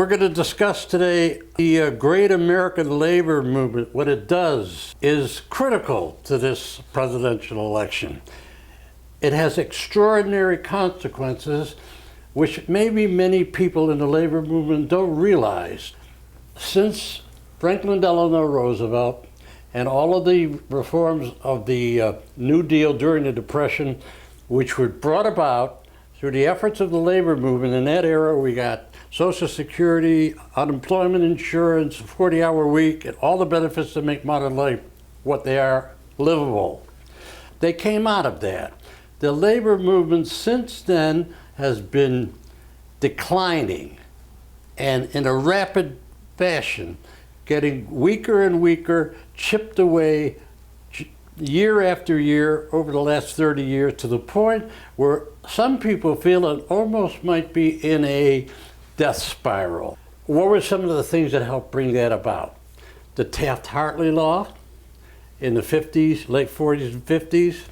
We're going to discuss today the great American labor movement. What it does is critical to this presidential election. It has extraordinary consequences, which maybe many people in the labor movement don't realize. Since Franklin Delano Roosevelt and all of the reforms of the New Deal during the Depression, which were brought about through the efforts of the labor movement, in that era we got Social Security, unemployment insurance, 40-hour week, and all the benefits that make modern life what they are, livable. They came out of that. The labor movement since then has been declining and in a rapid fashion, getting weaker and weaker, chipped away year after year over the last 30 years to the point where some people feel it almost might be in a death spiral. What were some of the things that helped bring that about? The Taft-Hartley law in the 50s, late 40s and 50s,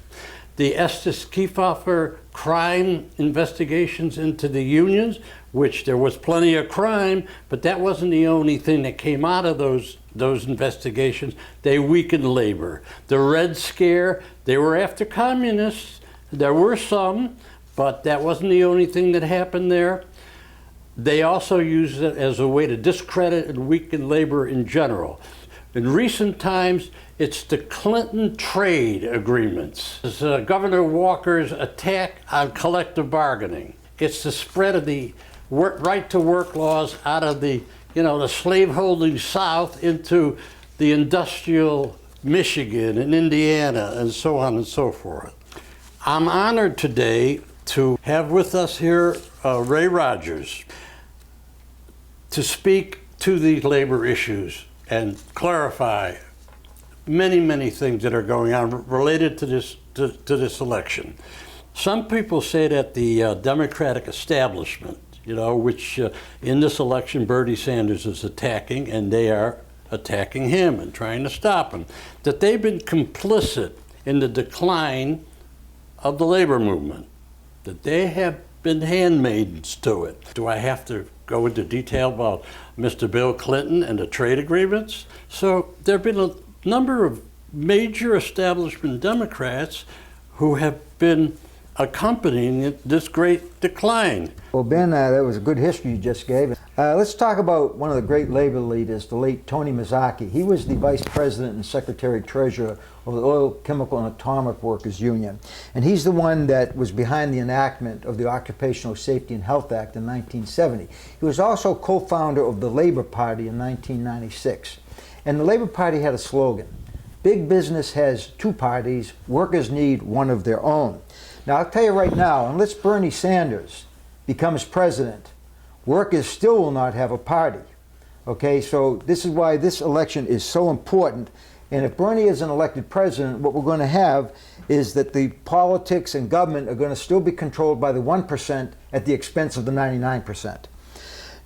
the Estes Kefauver crime investigations into the unions, which there was plenty of crime, but that wasn't the only thing that came out of those investigations. They weakened labor. The Red Scare, they were after communists. There were some, but that wasn't the only thing that happened there. They also used it as a way to discredit and weaken labor in general. In recent times, it's the Clinton trade agreements. It's Governor Walker's attack on collective bargaining. It's the spread of the right to work laws out of the slaveholding South into the industrial Michigan and Indiana and so on and so forth. I'm honored today to have with us here Ray Rogers to speak to these labor issues and clarify many, many things that are going on related to this election. Some people say that the Democratic establishment, which in this election Bernie Sanders is attacking, and they are attacking him and trying to stop him, that they've been complicit in the decline of the labor movement, that they have been handmaidens to it. Do I have to go into detail about Mr. Bill Clinton and the trade agreements? So there have been a number of major establishment Democrats who have been accompanying this great decline. Well, Ben, that was a good history you just gave. Let's talk about one of the great labor leaders, the late Tony Mazzocchi. He was the vice president and secretary treasurer of the Oil, Chemical, and Atomic Workers Union. And he's the one that was behind the enactment of the Occupational Safety and Health Act in 1970. He was also co-founder of the Labor Party in 1996. And the Labor Party had a slogan: big business has two parties, workers need one of their own. Now, I'll tell you right now, unless Bernie Sanders becomes president, workers still will not have a party. Okay, so this is why this election is so important. And if Bernie is an elected president, what we're going to have is that the politics and government are going to still be controlled by the 1% at the expense of the 99%.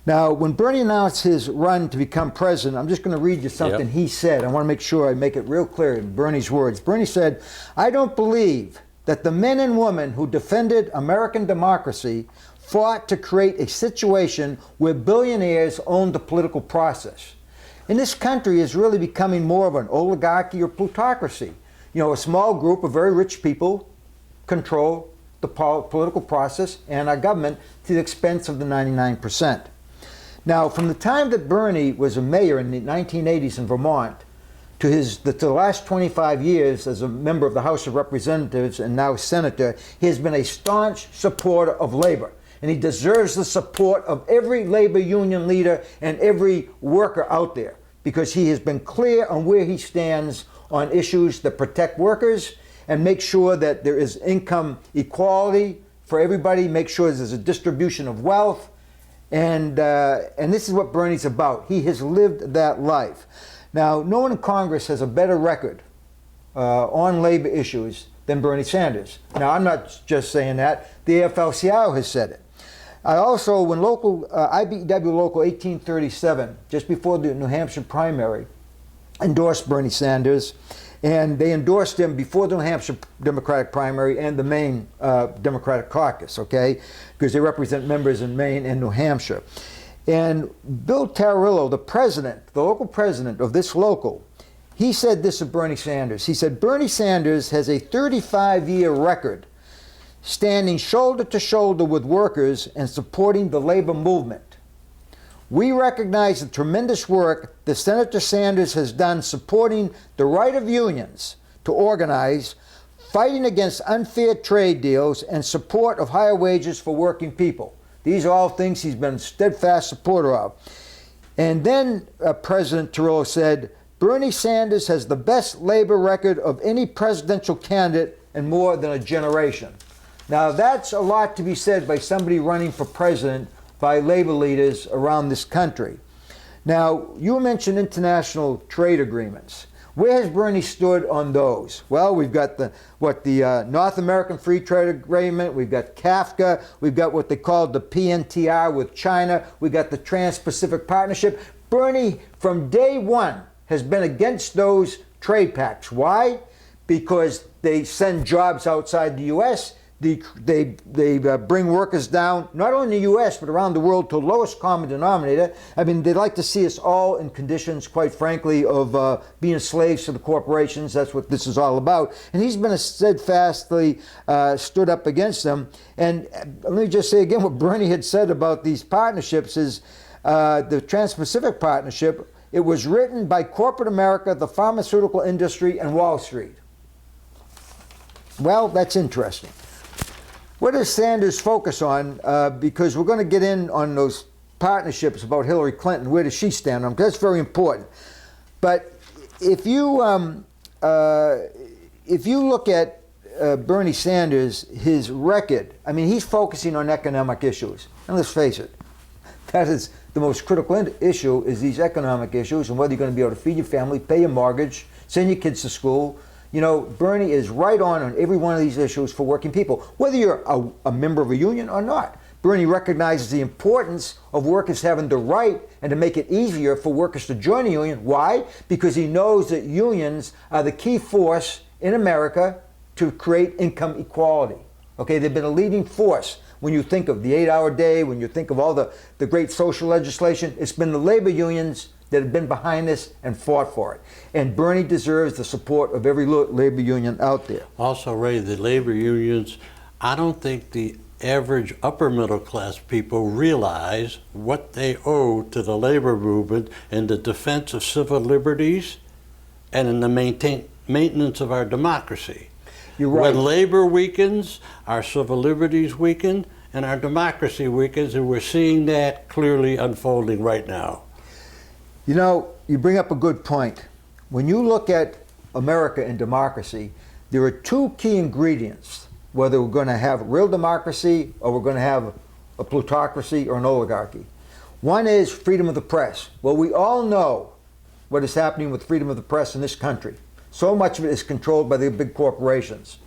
Now, when Bernie announced his run to become president, I'm just going to read you something he said. I want to make sure I make it real clear in Bernie's words. Bernie said, "I don't believe that the men and women who defended American democracy fought to create a situation where billionaires owned the political process. And this country is really becoming more of an oligarchy or plutocracy. A small group of very rich people control the political process and our government to the expense of the 99%. Now, from the time that Bernie was a mayor in the 1980s in Vermont to the last 25 years as a member of the House of Representatives and now senator, he has been a staunch supporter of labor. And he deserves the support of every labor union leader and every worker out there, because he has been clear on where he stands on issues that protect workers and make sure that there is income equality for everybody, make sure there's a distribution of wealth. And this is what Bernie's about. He has lived that life. Now, no one in Congress has a better record on labor issues than Bernie Sanders. Now, I'm not just saying that. The AFLCIO has said it. I also, when IBEW Local 1837, just before the New Hampshire primary, endorsed Bernie Sanders, and they endorsed him before the New Hampshire Democratic primary and the Maine Democratic caucus, okay? Because they represent members in Maine and New Hampshire. And Bill Tarillo, the president, the local president of this local, he said this of Bernie Sanders. He said, Bernie Sanders has a 35-year record standing shoulder to shoulder with workers and supporting the labor movement. We recognize the tremendous work that Senator Sanders has done supporting the right of unions to organize, fighting against unfair trade deals, and support of higher wages for working people. These are all things he's been a steadfast supporter of. And then President Tarillo said, Bernie Sanders has the best labor record of any presidential candidate in more than a generation. Now that's a lot to be said by somebody running for president by labor leaders around this country. Now, you mentioned international trade agreements. Where has Bernie stood on those? Well, we've got the North American Free Trade Agreement, we've got CAFTA, we've got what they call the PNTR with China, we've got the Trans-Pacific Partnership. Bernie, from day one, has been against those trade pacts. Why? Because they send jobs outside the U.S., they bring workers down, not only in the U.S., but around the world to the lowest common denominator. I mean, they'd like to see us all in conditions, quite frankly, of being slaves to the corporations. That's what this is all about. And he's been steadfastly stood up against them. And let me just say again what Bernie had said about these partnerships is the Trans-Pacific Partnership, it was written by corporate America, the pharmaceutical industry, and Wall Street. Well, that's interesting. What does Sanders focus on? Because we're going to get in on those partnerships about Hillary Clinton. Where does she stand on them? That's very important. But if you look at Bernie Sanders, his record, I mean, he's focusing on economic issues. And let's face it, that is the most critical issue, is these economic issues and whether you're going to be able to feed your family, pay your mortgage, send your kids to school. You know, Bernie is right on every one of these issues for working people, whether you're a member of a union or not. Bernie recognizes the importance of workers having the right and to make it easier for workers to join a union. Why? Because he knows that unions are the key force in America to create income equality. Okay, they've been a leading force. When you think of the 8-hour day, when you think of all the great social legislation, it's been the labor unions that have been behind this and fought for it. And Bernie deserves the support of every labor union out there. Also, Ray, the labor unions, I don't think the average upper middle class people realize what they owe to the labor movement in the defense of civil liberties and in the maintenance of our democracy. You're right. When labor weakens, our civil liberties weaken, and our democracy weakens, and we're seeing that clearly unfolding right now. You know, you bring up a good point. When you look at America and democracy, there are two key ingredients, whether we're going to have real democracy or we're going to have a plutocracy or an oligarchy. One is freedom of the press. Well, we all know what is happening with freedom of the press in this country. So much of it is controlled by the big corporations.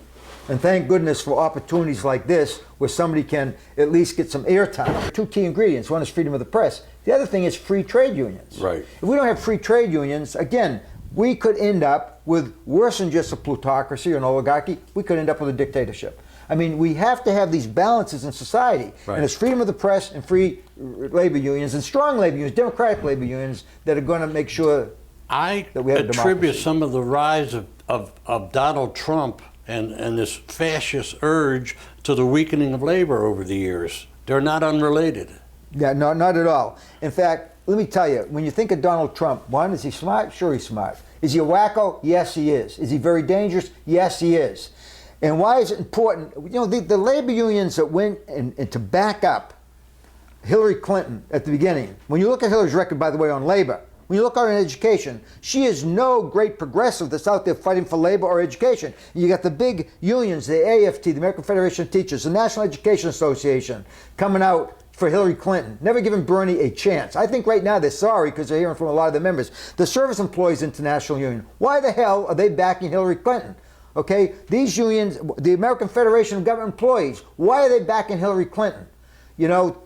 And thank goodness for opportunities like this where somebody can at least get some airtime. Two key ingredients. One is freedom of the press. The other thing is free trade unions. Right. If we don't have free trade unions, again, we could end up with worse than just a plutocracy or an oligarchy. We could end up with a dictatorship. I mean, we have to have these balances in society. Right. And it's freedom of the press and free labor unions and strong labor unions, democratic labor unions, that are going to make sure that we have a democracy. I attribute some of the rise of Donald Trump and this fascist urge to the weakening of labor over the years. They're not unrelated. Yeah, no, not at all. In fact, let me tell you, when you think of Donald Trump, one, is he smart? Sure, he's smart. Is he a wacko? Yes, he is. Is he very dangerous? Yes, he is. And why is it important? You know, the labor unions that went and to back up Hillary Clinton at the beginning, when you look at Hillary's record, by the way, on labor, when you look at her in education, she is no great progressive that's out there fighting for labor or education. You got the big unions, the AFT, the American Federation of Teachers, the National Education Association, coming out for Hillary Clinton, never giving Bernie a chance. I think right now they're sorry because they're hearing from a lot of the members. The Service Employees International Union, why the hell are they backing Hillary Clinton? Okay, these unions, the American Federation of Government Employees, why are they backing Hillary Clinton? You know,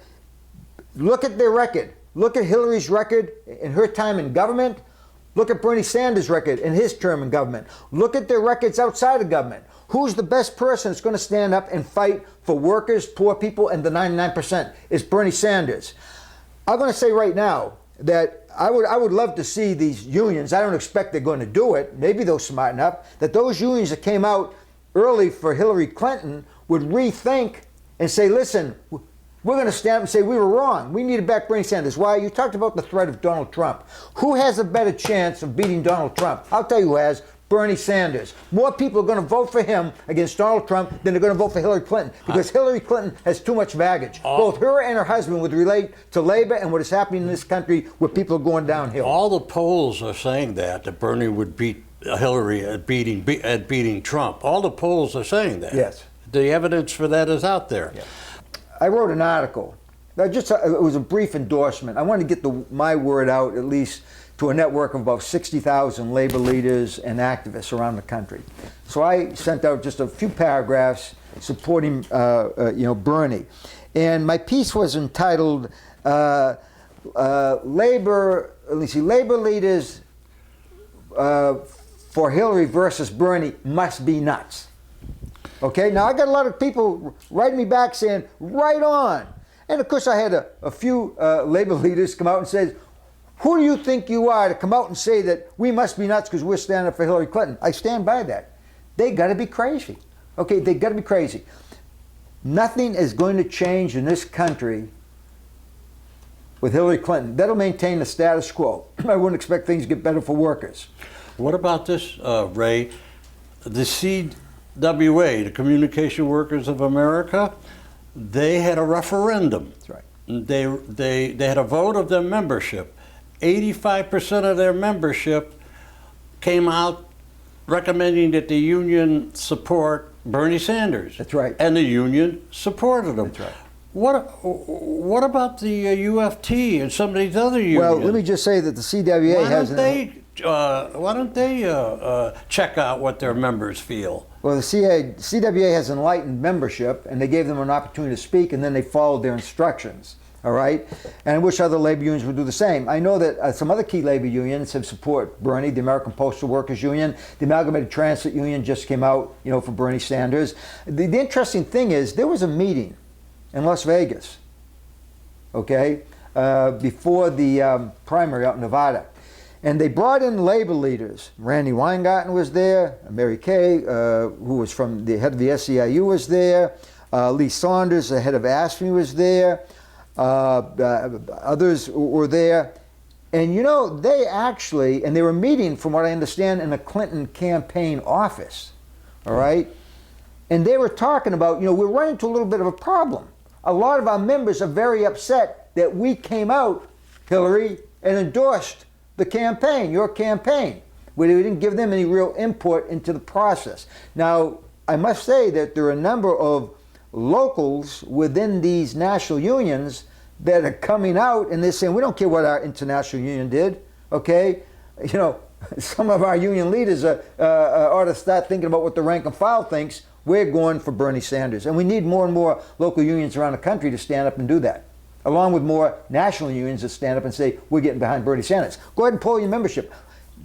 look at their record. Look at Hillary's record in her time in government. Look at Bernie Sanders' record in his term in government. Look at their records outside of government. Who's the best person that's going to stand up and fight for workers, poor people, and the 99%? It's Bernie Sanders. I'm going to say right now that I would love to see these unions. I don't expect they're going to do it. Maybe they'll smarten up. That those unions that came out early for Hillary Clinton would rethink and say, listen, we're going to stand up and say we were wrong. We needed back Bernie Sanders. Why? You talked about the threat of Donald Trump. Who has a better chance of beating Donald Trump? I'll tell you who has. Bernie Sanders. More people are going to vote for him against Donald Trump than they're going to vote for Hillary Clinton, because Hillary Clinton has too much baggage. Both her and her husband would relate to labor and what is happening in this country where people are going downhill. All the polls are saying that Bernie would beat Hillary at beating Trump. All the polls are saying that. Yes. The evidence for that is out there. Yes. I wrote an article. It was a brief endorsement. I wanted to get my word out at least to a network of about 60,000 labor leaders and activists around the country. So I sent out just a few paragraphs supporting, Bernie, and my piece was entitled "Labor Leaders for Hillary versus Bernie must be nuts." Okay, now I got a lot of people writing me back saying, "Right on," and of course I had a few labor leaders come out and say, "Who do you think you are to come out and say that we must be nuts because we're standing up for Hillary Clinton?" I stand by that. They got to be crazy. Okay, they got to be crazy. Nothing is going to change in this country with Hillary Clinton. That'll maintain the status quo. I wouldn't expect things to get better for workers. What about this, Ray? The CWA, the Communication Workers of America, they had a referendum. That's right. They had a vote of their membership. 85% of their membership came out recommending that the union support Bernie Sanders. That's right. And the union supported him. That's right. What about the UFT and some of these other unions? Well, let me just say that the CWA why don't they check out what their members feel? Well, the CWA has enlightened membership, and they gave them an opportunity to speak, and then they followed their instructions. All right, and I wish other labor unions would do the same. I know that some other key labor unions have support Bernie. The American Postal Workers Union, the Amalgamated Transit Union just came out, for Bernie Sanders. The interesting thing is there was a meeting in Las Vegas, okay, before the primary out in Nevada, and they brought in labor leaders. Randy Weingarten was there, Mary Kay, who was from the head of the SEIU, was there. Lee Saunders, the head of AFSCIO, was there. Others were there, and they actually, and they were meeting, from what I understand, in the Clinton campaign office, all right, and they were talking about, we're running into a little bit of a problem. A lot of our members are very upset that we came out, Hillary, and endorsed the campaign, your campaign, where we didn't give them any real input into the process. Now, I must say that there are a number of locals within these national unions that are coming out and they're saying, we don't care what our international union did, okay? Some of our union leaders ought to start thinking about what the rank and file thinks. We're going for Bernie Sanders. And we need more and more local unions around the country to stand up and do that, along with more national unions that stand up and say, we're getting behind Bernie Sanders. Go ahead and poll your membership.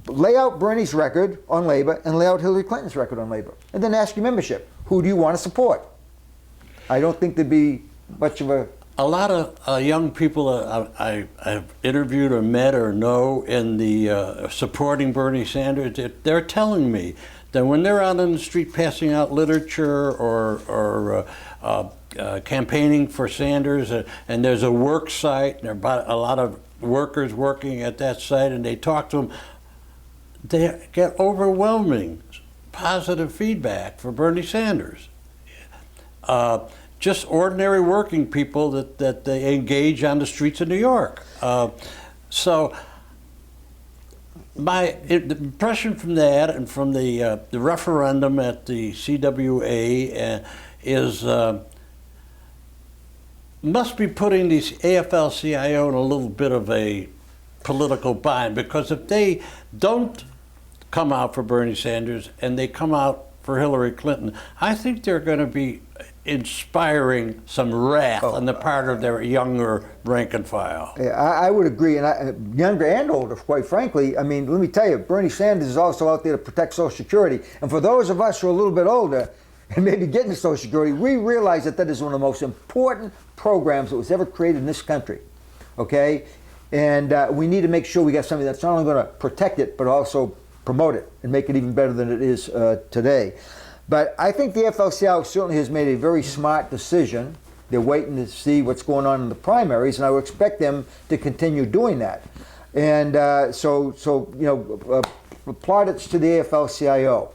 Lay out Bernie's record on labor and lay out Hillary Clinton's record on labor. And then ask your membership, who do you want to support? I don't think there'd be much of a... A lot of young people I've interviewed or met or know in the supporting Bernie Sanders, they're telling me that when they're out on the street passing out literature or campaigning for Sanders, and there's a work site, and there are a lot of workers working at that site, and they talk to them, they get overwhelming positive feedback for Bernie Sanders. Just ordinary working people that they engage on the streets of New York. So my impression from that and from the referendum at the CWA is must be putting these AFLCIO in a little bit of a political bind, because if they don't come out for Bernie Sanders and they come out for Hillary Clinton, I think they're going to be inspiring some wrath on the part of their younger rank and file. Yeah, I would agree, and younger and older, quite frankly. I mean, let me tell you, Bernie Sanders is also out there to protect Social Security. And for those of us who are a little bit older and maybe getting to Social Security, we realize that that is one of the most important programs that was ever created in this country. okay? And we need to make sure we got something that's not only going to protect it, but also promote it and make it even better than it is today. But I think the AFL-CIO certainly has made a very smart decision. They're waiting to see what's going on in the primaries, and I would expect them to continue doing that. And so you know, plaudits to the AFL-CIO.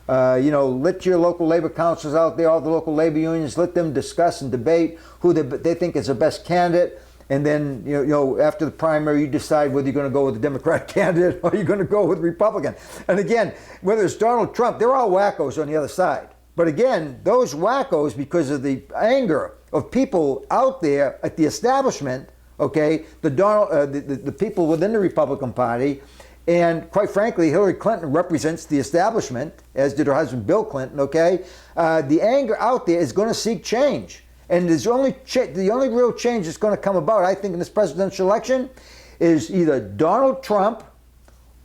You know, let your local labor councils out there, all the local labor unions, let them discuss and debate who they think is the best candidate. And then, you know, after the primary, you decide whether you're going to go with the Democratic candidate or you're going to go with Republican. And again, whether it's Donald Trump, they're all wackos on the other side. But again, those wackos, because of the anger of people out there at the establishment, okay, the people within the Republican Party, and quite frankly, Hillary Clinton represents the establishment, as did her husband Bill Clinton, okay? The anger out there is going to seek change. And the only real change that's going to come about, I think, in this presidential election is either Donald Trump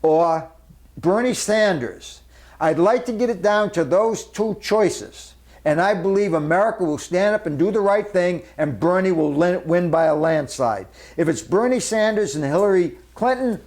or Bernie Sanders. I'd like to get it down to those two choices. And I believe America will stand up and do the right thing, and Bernie will win by a landslide. If it's Bernie Sanders and Hillary Clinton,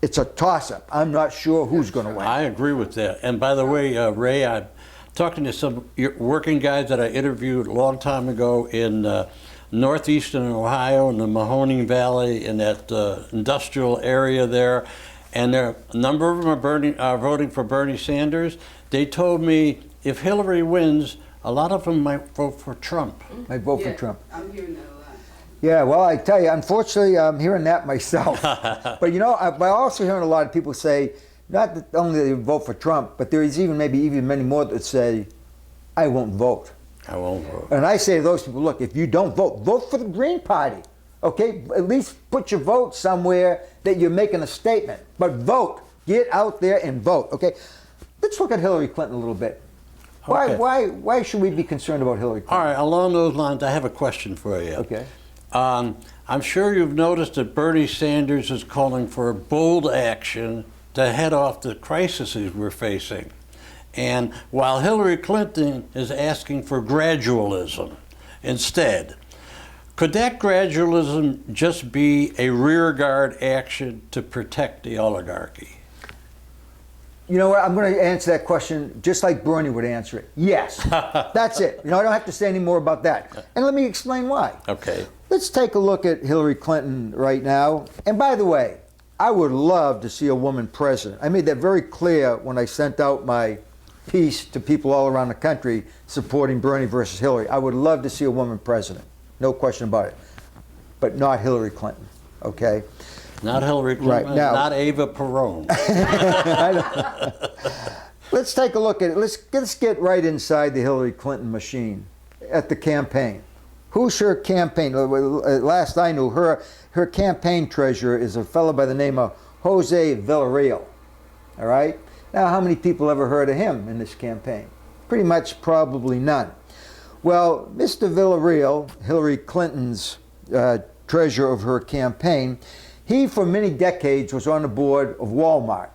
it's a toss-up. I'm not sure who's going to win. I agree with that. And by the way, Ray, I'm talking to some working guys that I interviewed a long time ago in northeastern Ohio, in the Mahoning Valley, in that industrial area there. And a number of them are voting for Bernie Sanders. They told me if Hillary wins, a lot of them might vote for Trump. Might vote for Trump. I'm hearing that a lot. Yeah, well, I tell you, unfortunately, I'm hearing that myself. But you know, I'm also hearing a lot of people say, not that only they vote for Trump, but there is maybe even many more that say, I won't vote. I won't vote. And I say to those people, look, if you don't vote, vote for the Green Party. Okay, at least put your vote somewhere that you're making a statement. But vote. Get out there and vote. Okay, let's look at Hillary Clinton a little bit. Okay. Why should we be concerned about Hillary Clinton? All right, along those lines, I have a question for you. Okay. I'm sure you've noticed that Bernie Sanders is calling for bold action to head off the crises we're facing. And while Hillary Clinton is asking for gradualism instead, could that gradualism just be a rearguard action to protect the oligarchy? You know what? I'm going to answer that question just like Bernie would answer it. Yes. That's it. You know, I don't have to say any more about that. And let me explain why. Okay. Let's take a look at Hillary Clinton right now. And by the way, I would love to see a woman president. I made that very clear when I sent out my piece to people all around the country supporting Bernie versus Hillary. I would love to see a woman president. No question about it. But not Hillary Clinton, okay? Not Hillary Clinton, right, now, not Eva Perón. Let's take a look at it. Let's get right inside the Hillary Clinton machine at the campaign. Who's her campaign? Last I knew, her campaign treasurer is a fellow by the name of Jose Villarreal. All right? Now, how many people ever heard of him in this campaign? Pretty much probably none. Well, Mr. Villarreal, Hillary Clinton's treasurer of her campaign, he for many decades was on the board of Walmart,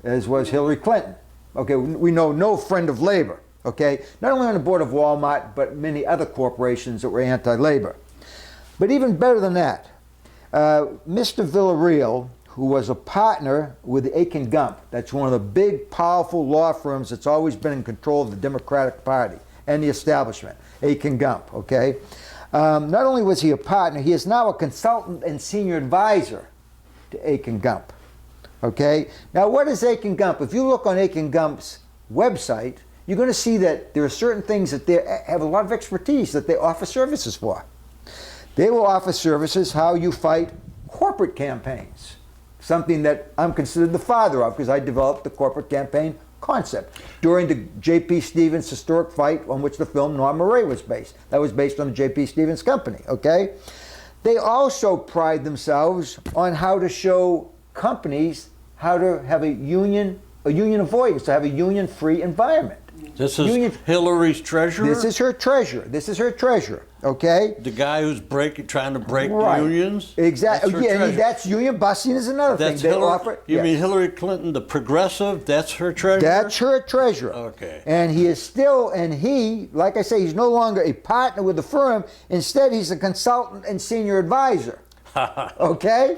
as was Hillary Clinton. Okay, we know no friend of labor. Okay, not only on the board of Walmart, but many other corporations that were anti-labor. But even better than that, Mr. Villarreal, who was a partner with Aiken Gump, that's one of the big, powerful law firms that's always been in control of the Democratic Party and the establishment, Aiken Gump, okay? Not only was he a partner, he is now a consultant and senior advisor to Aiken Gump, okay? Now, what is Aiken Gump? If you look on Aiken Gump's website, you're going to see that there are certain things that they have a lot of expertise that they offer services for. They will offer services how you fight corporate campaigns, something that I'm considered the father of because I developed the corporate campaign concept during the J.P. Stevens historic fight on which the film Norma Ray was based. That was based on the J.P. Stevens Company, okay? They also pride themselves on how to show companies how to have a union avoidance, to have a union-free environment. This is Hillary's treasurer? This is her treasurer. This is her treasurer, okay? The guy who's trying to break right. unions? Exactly. Yeah, that's union busting is another that's thing. You mean Hillary Clinton, the progressive, that's her treasurer? That's her treasurer. Okay. And he is still, like I say, he's no longer a partner with the firm. Instead, he's a consultant and senior advisor. Okay?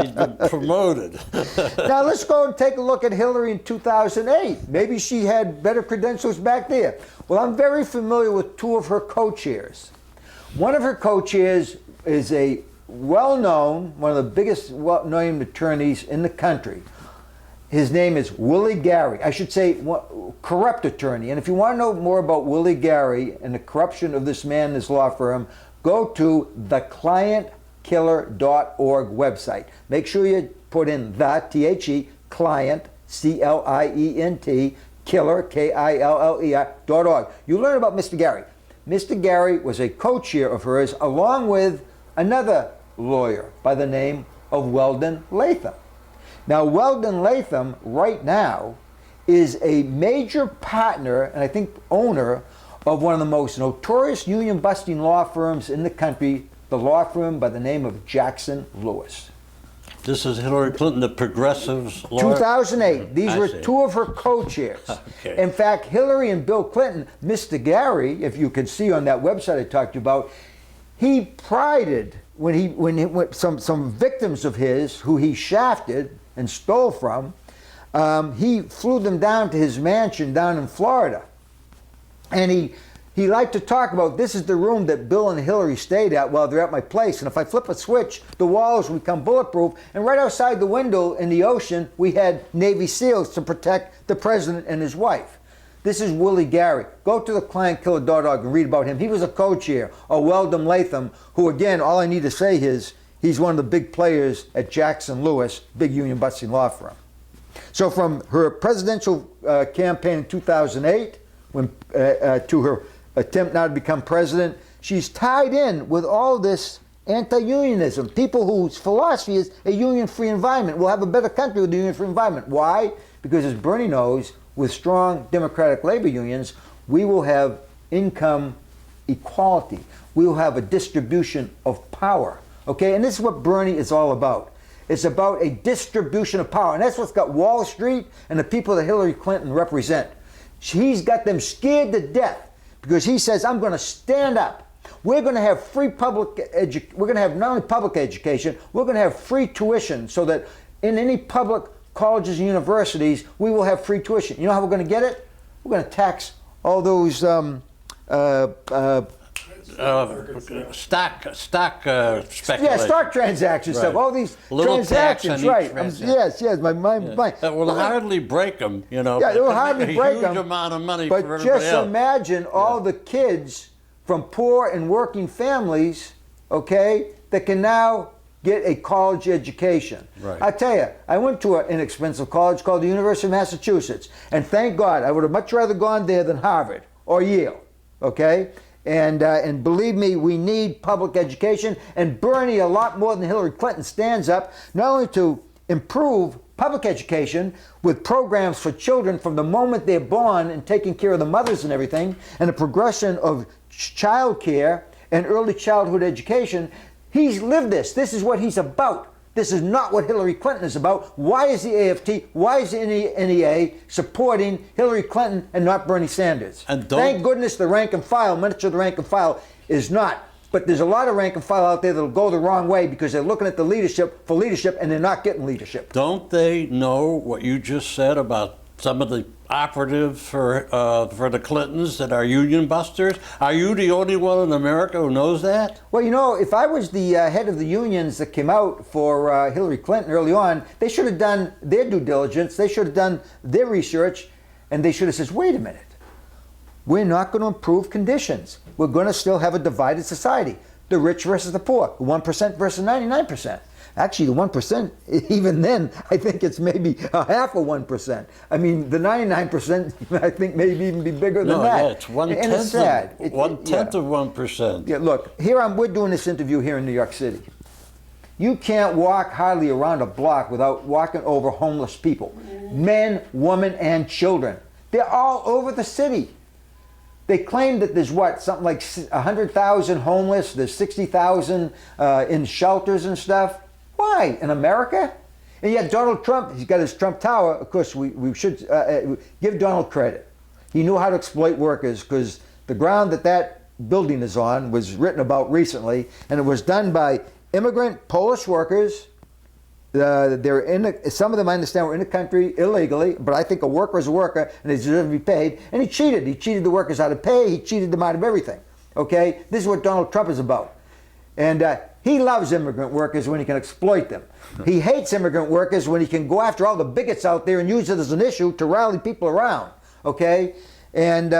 He's been promoted. Now let's go and take a look at Hillary in 2008. Maybe she had better credentials back there. Well, I'm very familiar with two of her co-chairs. One of her co-chairs is a well-known, one of the biggest well-known attorneys in the country. His name is Willie Gary. I should say corrupt attorney. And if you want to know more about Willie Gary and the corruption of this man and his law firm, go to theclientkiller.org website. Make sure you put in the, T-H-E, client, C-L-I-E-N-T, killer, K-I-L-L-E-R.org. You learn about Mr. Gary. Mr. Gary was a co-chair of hers along with another lawyer by the name of Weldon Latham. Now, Weldon Latham, right now, is a major partner, and I think owner, of one of the most notorious union-busting law firms in the country, the law firm by the name of Jackson Lewis. This is Hillary Clinton, the progressives lawyer? 2008. These were see. two of her co-chairs. Okay. In fact, Hillary and Bill Clinton, Mr. Gary, if you can see on that website I talked to you about, he prided when some victims of his who he shafted and stole from, he flew them down to his mansion down in Florida. And he liked to talk about, this is the room that Bill and Hillary stayed at while they're at my place. And if I flip a switch, the walls would become bulletproof. And right outside the window in the ocean, we had Navy SEALs to protect the president and his wife. This is Willie Gary. Go to theclientkiller.org and read about him. He was a co-chair of Weldon Latham, who, again, all I need to say is he's one of the big players at Jackson Lewis, big union-busting law firm. So from her presidential campaign in 2008 to her attempt now to become president, she's tied in with all this anti-unionism. People whose philosophy is a union-free environment. We'll have a better country with a union-free environment. Why? Because as Bernie knows, with strong democratic labor unions, we will have income equality. We will have a distribution of power. Okay, and this is what Bernie is all about. It's about a distribution of power. And that's what's got Wall Street and the people that Hillary Clinton represent. He's got them scared to death because he says, I'm going to stand up. We're going to have free public education. We're going to have not only public education, we're going to have free tuition so that in any public colleges and universities, we will have free tuition. You know how we're going to get it? We're going to tax all those stock speculation. yeah, stock transactions, stuff. Right. All these Little transactions, tax on right? each transaction. Yes, my mind. Yeah. That will hardly break them, you know. Yeah, it will But hardly make break a them. huge amount of money But for everybody just else. imagine all the kids from poor and working families, okay, that can now get a college education. Right. I tell you, I went to an inexpensive college called the University of Massachusetts, and thank God, I would have much rather gone there than Harvard or Yale, okay? And believe me, we need public education, and Bernie, a lot more than Hillary Clinton, stands up not only to improve public education with programs for children from the moment they're born and taking care of the mothers and everything, and the progression of child care and early childhood education. He's lived this. This is what he's about. This is not what Hillary Clinton is about. Why is the AFT, why is the NEA supporting Hillary Clinton and not Bernie Sanders? And thank goodness the rank and file, much of the rank and file is not. But there's a lot of rank and file out there that'll go the wrong way because they're looking at the leadership for leadership and they're not getting leadership. Don't they know what you just said about some of the operatives for the Clintons that are union busters? Are you the only one in America who knows that? Well, you know, if I was the head of the unions that came out for Hillary Clinton early on, they should have done their due diligence, they should have done their research, and they should have said, wait a minute, we're not going to improve conditions. We're going to still have a divided society. The rich versus the poor, 1% versus 99%. Actually, the 1%, even then, I think it's maybe a half of 1%. I mean, the 99%, I think, maybe even be bigger than that. Yeah, it's one-tenth and it's sad. of 1%. Yeah, look, we're doing this interview here in New York City. You can't walk hardly around a block without walking over homeless people. Men, women, and children. They're all over the city. They claim that there's something like 100,000 homeless, there's 60,000 in shelters and stuff. Why? In America? And yet Donald Trump, he's got his Trump Tower. Of course, we should give Donald credit. He knew how to exploit workers because the ground that building is on was written about recently, and it was done by immigrant Polish workers. They're some of them, I understand, were in the country illegally, but I think a worker is a worker and they deserve to be paid. And he cheated. He cheated the workers out of pay. He cheated them out of everything. Okay? This is what Donald Trump is about. And he loves immigrant workers when he can exploit them. He hates immigrant workers when he can go after all the bigots out there and use it as an issue to rally people around. Okay? And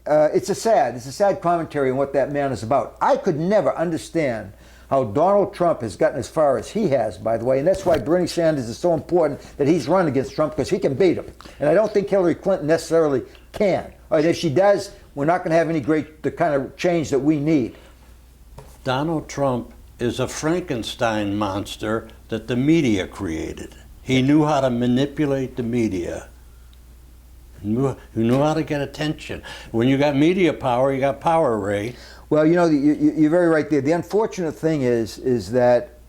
it's a sad commentary on what that man is about. I could never understand how Donald Trump has gotten as far as he has, by the way, and that's why Bernie Sanders is so important that he's run against Trump, because he can beat him. And I don't think Hillary Clinton necessarily can. Or if she does, we're not going to have the kind of change that we need. Donald Trump is a Frankenstein monster that the media created. He knew how to manipulate the media. He knew how to get attention. When you got media power, you got power, Ray. Well, you know, you're very right there. The unfortunate thing is that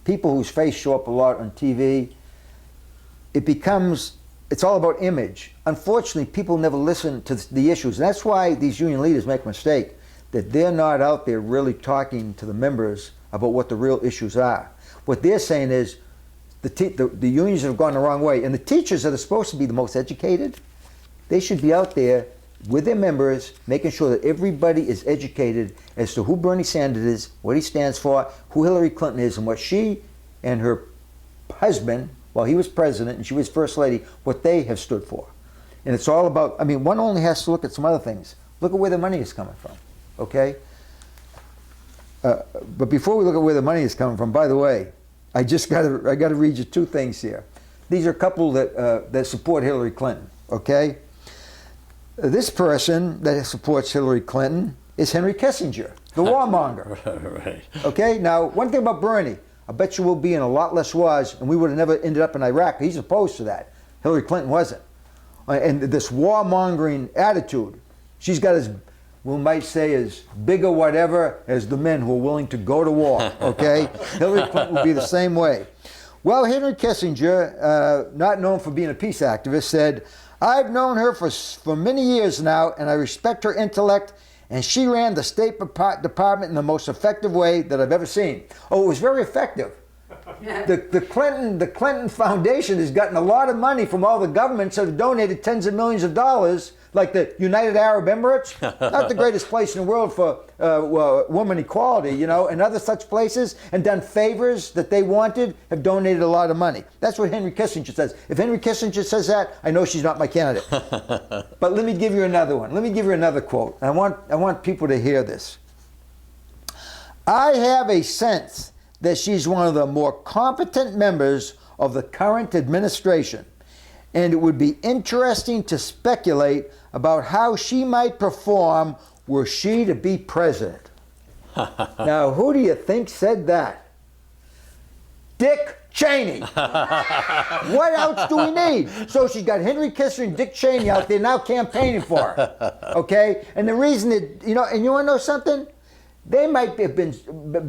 people whose face show up a lot on TV, it's all about image. Unfortunately, people never listen to the issues. And that's why these union leaders make a mistake, that they're not out there really talking to the members about what the real issues are. What they're saying is the unions have gone the wrong way. And the teachers that are supposed to be the most educated, they should be out there with their members, making sure that everybody is educated as to who Bernie Sanders is, what he stands for, who Hillary Clinton is, and what she and her husband, while he was president and she was first lady, what they have stood for. And it's all about, I mean, one only has to look at some other things. Look at where the money is coming from, okay? But before we look at where the money is coming from, by the way, I got to read you two things here. These are a couple that support Hillary Clinton, okay? This person that supports Hillary Clinton is Henry Kissinger, the warmonger. Right. Okay, now one thing about Bernie, I bet you we'll be in a lot less wars and we would have never ended up in Iraq. He's opposed to that. Hillary Clinton wasn't. And this warmongering attitude, she's got as, we might say, as big or whatever as the men who are willing to go to war, okay? Hillary Clinton will be the same way. Well, Henry Kissinger, not known for being a peace activist, said, I've known her for many years now, and I respect her intellect, and she ran the State Department in the most effective way that I've ever seen. Oh, it was very effective. The Clinton Foundation has gotten a lot of money from all the governments that have donated tens of millions of dollars, like the United Arab Emirates, not the greatest place in the world for woman equality, you know, and other such places, and done favors that they wanted, have donated a lot of money. That's what Henry Kissinger says. If Henry Kissinger says that, I know she's not my candidate. But let me give you another one. Let me give you another quote. I want people to hear this. I have a sense that she's one of the more competent members of the current administration, and it would be interesting to speculate about how she might perform were she to be president. Now, who do you think said that? Dick Cheney. What else do we need? So she's got Henry Kissinger and Dick Cheney out there now campaigning for her. Okay? And the reason that, you know, and you want to know something? They might have been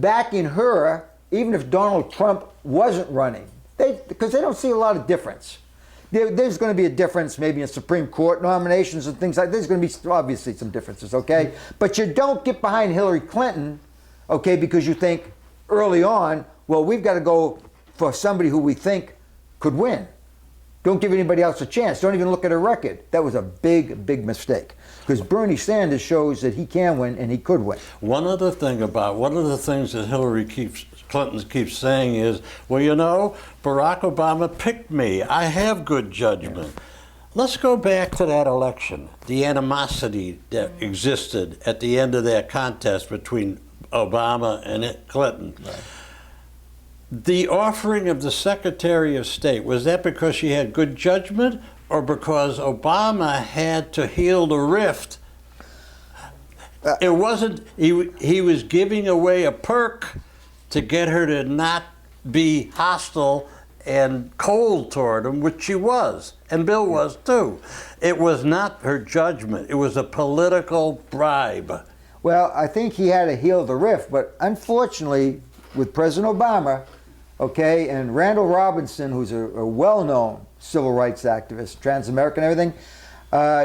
backing her even if Donald Trump wasn't running. Because they don't see a lot of difference. There's going to be a difference maybe in Supreme Court nominations and things like that. There's going to be obviously some differences, okay? But you don't get behind Hillary Clinton, okay, because you think early on, well, we've got to go for somebody who we think could win. Don't give anybody else a chance. Don't even look at her record. That was a big, big mistake. Because Bernie Sanders shows that he can win and he could win. One of the things that Hillary Clinton keeps saying is, well, you know, Barack Obama picked me. I have good judgment. Yeah. Let's go back to that election, the animosity that existed at the end of that contest between Obama and Clinton. Right. The offering of the Secretary of State, was that because she had good judgment or because Obama had to heal the rift? It wasn't, he was giving away a perk to get her to not be hostile and cold toward him, which she was, and Bill was too. It was not her judgment, it was a political bribe. Well, I think he had to heal the rift, but unfortunately, with President Obama, okay, and Randall Robinson, who's a well-known civil rights activist, trans-American, everything,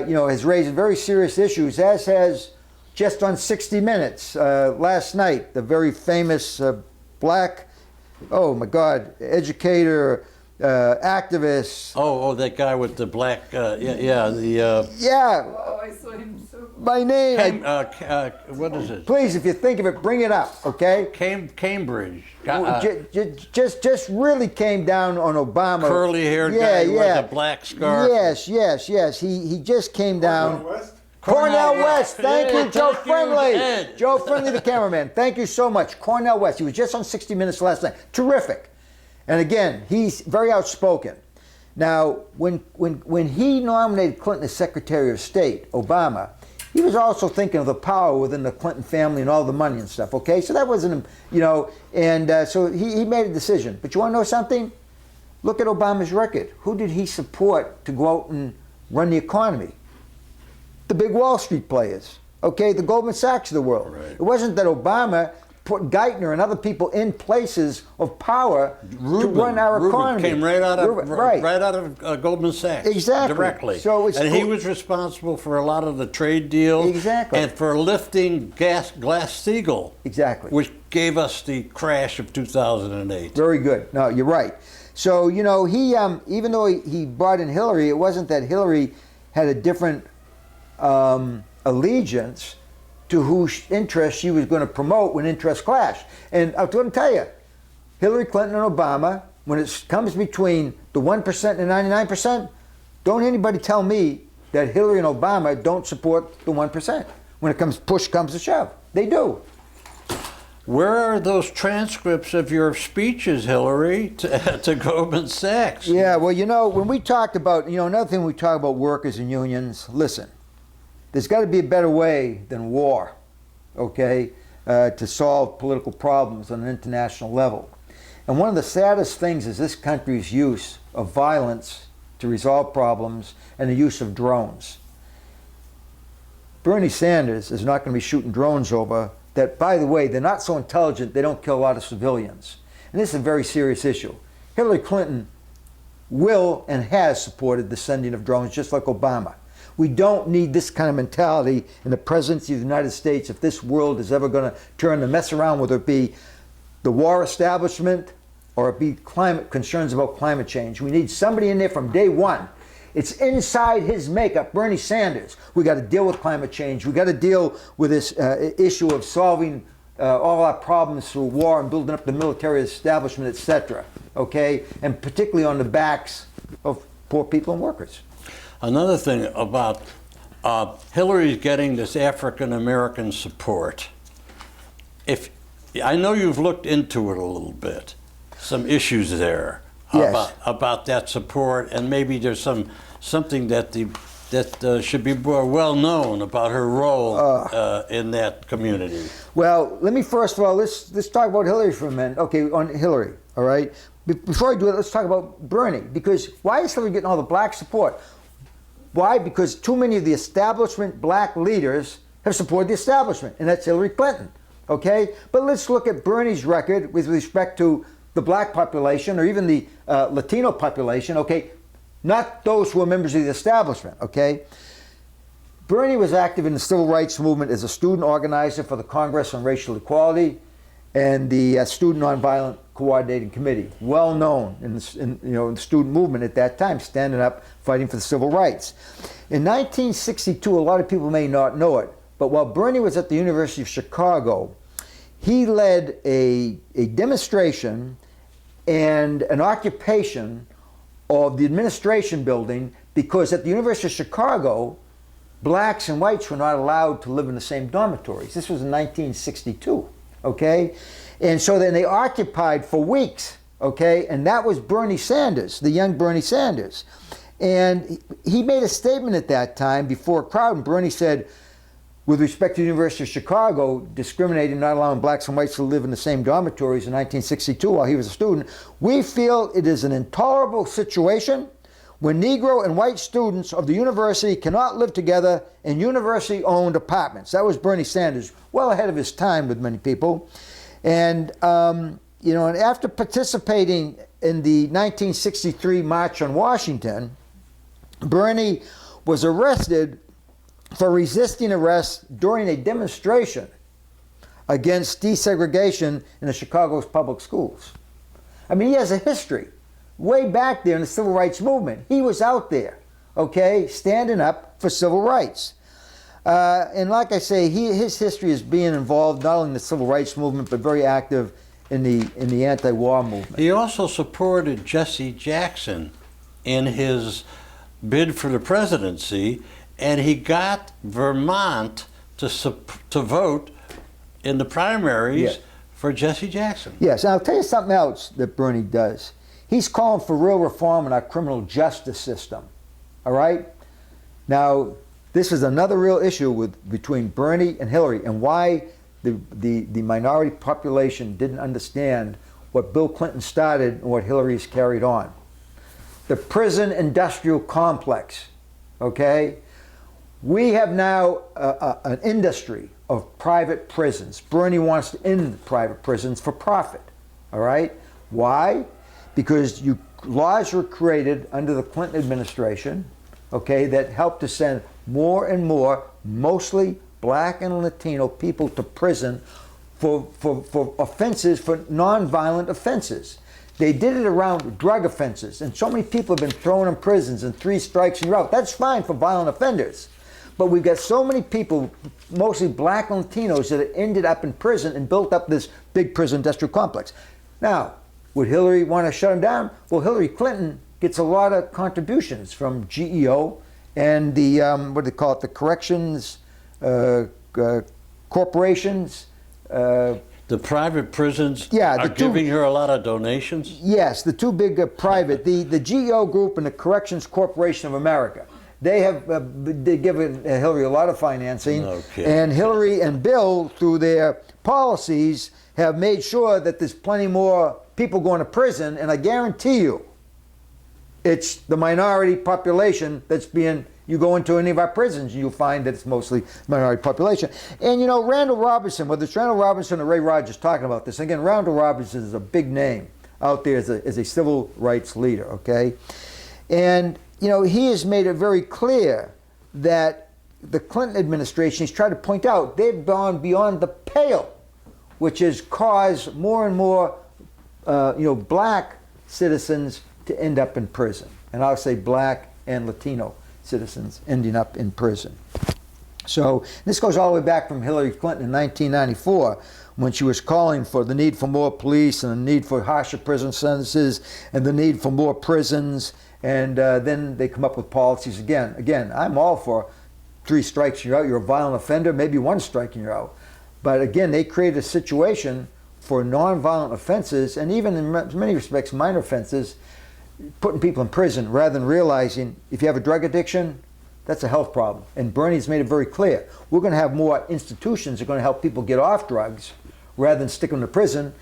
you know, has raised very serious issues, as has just on 60 Minutes last night, the very famous black, oh my God, educator, activist. Oh, that guy with the black, Yeah, Oh, I saw him so. my name. what is it? Please, if you think of it, bring it up, okay? Cambridge. Just really came down on Obama. Curly-haired guy with a black scarf. Yes. He just came down. Cornel Cornel West. Thank you, Joe Thank you, Friendly. Ed. Joe Friendly, the cameraman. Thank you so much. Cornel West. He was just on 60 Minutes last night. Terrific. And again, he's very outspoken. Now, when he nominated Clinton as Secretary of State, Obama, he was also thinking of the power within the Clinton family and all the money and stuff, okay? So that wasn't, and so he made a decision. But you want to know something? Look at Obama's record. Who did he support to go out and run the economy? The big Wall Street players, okay? The Goldman Sachs of the world. Right. It wasn't that Obama put Geithner and other people in places of power to run our economy. Came right out of Right. right out of Goldman Sachs. Exactly. Directly. So it's he was responsible for a lot of the trade deals. Exactly. And for lifting Glass-Steagall. Exactly. Which gave us the crash of 2008. Very good. No, you're right. So, he, even though he brought in Hillary, it wasn't that Hillary had a different allegiance to whose interest she was going to promote when interests clashed. And I'm going to tell you, Hillary Clinton and Obama, when it comes between the 1% and the 99%, don't anybody tell me that Hillary and Obama don't support the 1%. When it comes, push comes to shove. They do. Where are those transcripts of your speeches, Hillary, to Goldman Sachs? Yeah, well, when we talked about, another thing we talk about workers and unions, listen, there's got to be a better way than war, okay, to solve political problems on an international level. And one of the saddest things is this country's use of violence to resolve problems and the use of drones. Bernie Sanders is not going to be shooting drones over that, by the way, they're not so intelligent they don't kill a lot of civilians. And this is a very serious issue. Hillary Clinton will and has supported the sending of drones just like Obama. We don't need this kind of mentality in the presidency of the United States if this world is ever going to turn the mess around, whether it be the war establishment or it be concerns about climate change. We need somebody in there from day one. It's inside his makeup, Bernie Sanders. We got to deal with climate change. We got to deal with this issue of solving all our problems through war and building up the military establishment, etc. Okay, and particularly on the backs of poor people and workers. Another thing about Hillary's getting this African American support. If I know you've looked into it a little bit, some issues there Yes. about that support, and maybe there's something that should be more well known about her role in that community. Well, let me first of all let's talk about Hillary for a minute. Okay, on Hillary, all right. Before I do it, let's talk about Bernie, because why is Hillary getting all the black support? Why? Because too many of the establishment black leaders have supported the establishment, and that's Hillary Clinton. Okay, but let's look at Bernie's record with respect to the black population or even the Latino population. Okay, not those who are members of the establishment. Okay. Bernie was active in the civil rights movement as a student organizer for the Congress on Racial Equality and the Student Nonviolent Coordinating Committee, well known in the student movement at that time, standing up, fighting for the civil rights. In 1962, a lot of people may not know it, but while Bernie was at the University of Chicago, he led a demonstration and an occupation of the administration building because at the University of Chicago, blacks and whites were not allowed to live in the same dormitories. This was in 1962, okay? And so then they occupied for weeks, okay? And that was Bernie Sanders, the young Bernie Sanders. And he made a statement at that time before a crowd, and Bernie said, with respect to the University of Chicago, discriminating, not allowing blacks and whites to live in the same dormitories in 1962 while he was a student, we feel it is an intolerable situation when Negro and white students of the university cannot live together in university-owned apartments. That was Bernie Sanders, well ahead of his time with many people. And, and after participating in the 1963 March on Washington, Bernie was arrested for resisting arrest during a demonstration against desegregation in the Chicago's public schools. I mean, he has a history. Way back there in the civil rights movement, he was out there, okay, standing up for civil rights. And like I say, his history is being involved not only in the civil rights movement, but very active in the anti-war movement. He also supported Jesse Jackson in his bid for the presidency, and he got Vermont to vote in the primaries Yes. for Jesse Jackson. Yes, and I'll tell you something else that Bernie does. He's calling for real reform in our criminal justice system. All right? Now, this is another real issue between Bernie and Hillary, and why the minority population didn't understand what Bill Clinton started and what Hillary's carried on. The prison industrial complex, okay? We have now an industry of private prisons. Bernie wants to end private prisons for profit, all right? Why? Because laws were created under the Clinton administration, okay, that helped to send more and more, mostly black and Latino people to prison for offenses, for nonviolent offenses. They did it around drug offenses, and so many people have been thrown in prisons and 3 strikes and you're out. That's fine for violent offenders. But we've got so many people, mostly black and Latinos, that have ended up in prison and built up this big prison industrial complex. Now, would Hillary want to shut them down? Well, Hillary Clinton gets a lot of contributions from GEO and the, what do they call it, the corrections corporations. The private prisons Yeah, are giving her a lot of donations? Yes, the two big private, the GEO Group and the Corrections Corporation of America. They have they given Hillary a lot of financing, and Hillary and Bill, through their policies, have made sure that there's plenty more people going to prison, and I guarantee you, it's the minority population that's being, you go into any of our prisons, you'll find that it's mostly minority population. And you know, Randall Robinson, whether it's Randall Robinson or Ray Rogers talking about this, again, Randall Robinson is a big name out there as a civil rights leader, okay? And, you know, he has made it very clear that the Clinton administration, he's tried to point out, they've gone beyond the pale, which has caused more and more, you know, black citizens to end up in prison. And I'll say black and Latino citizens ending up in prison. So this goes all the way back from Hillary Clinton in 1994, when she was calling for the need for more police and the need for harsher prison sentences and the need for more prisons. And then they come up with policies again. Again, I'm all for 3 strikes and you're out. You're a violent offender, maybe 1 strike and you're out. But again, they created a situation for nonviolent offenses, and even in many respects minor offenses, putting people in prison rather than realizing if you have a drug addiction, that's a health problem. And Bernie's made it very clear. We're going to have more institutions that are going to help people get off drugs rather than stick them to prison,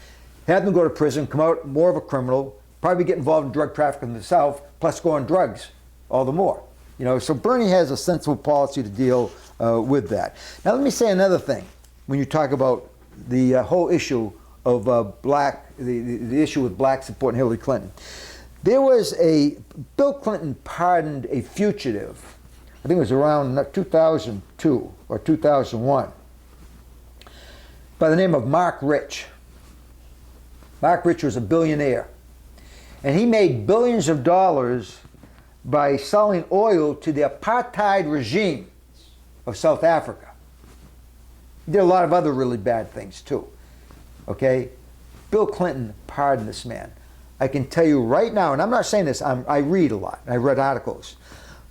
have them go to prison, come out more of a criminal, probably get involved in drug trafficking themselves, plus go on drugs all the more. You know, so Bernie has a sensible policy to deal with that. Now let me say another thing when you talk about the whole issue of the issue with black supporting Hillary Clinton. There was Bill Clinton pardoned a fugitive, I think it was around 2002 or 2001, by the name of Mark Rich. Mark Rich was a billionaire, and he made billions of dollars by selling oil to the apartheid regime of South Africa. He did a lot of other really bad things too, okay? Bill Clinton pardoned this man. I can tell you right now, and I'm not saying this, I read a lot, I read articles,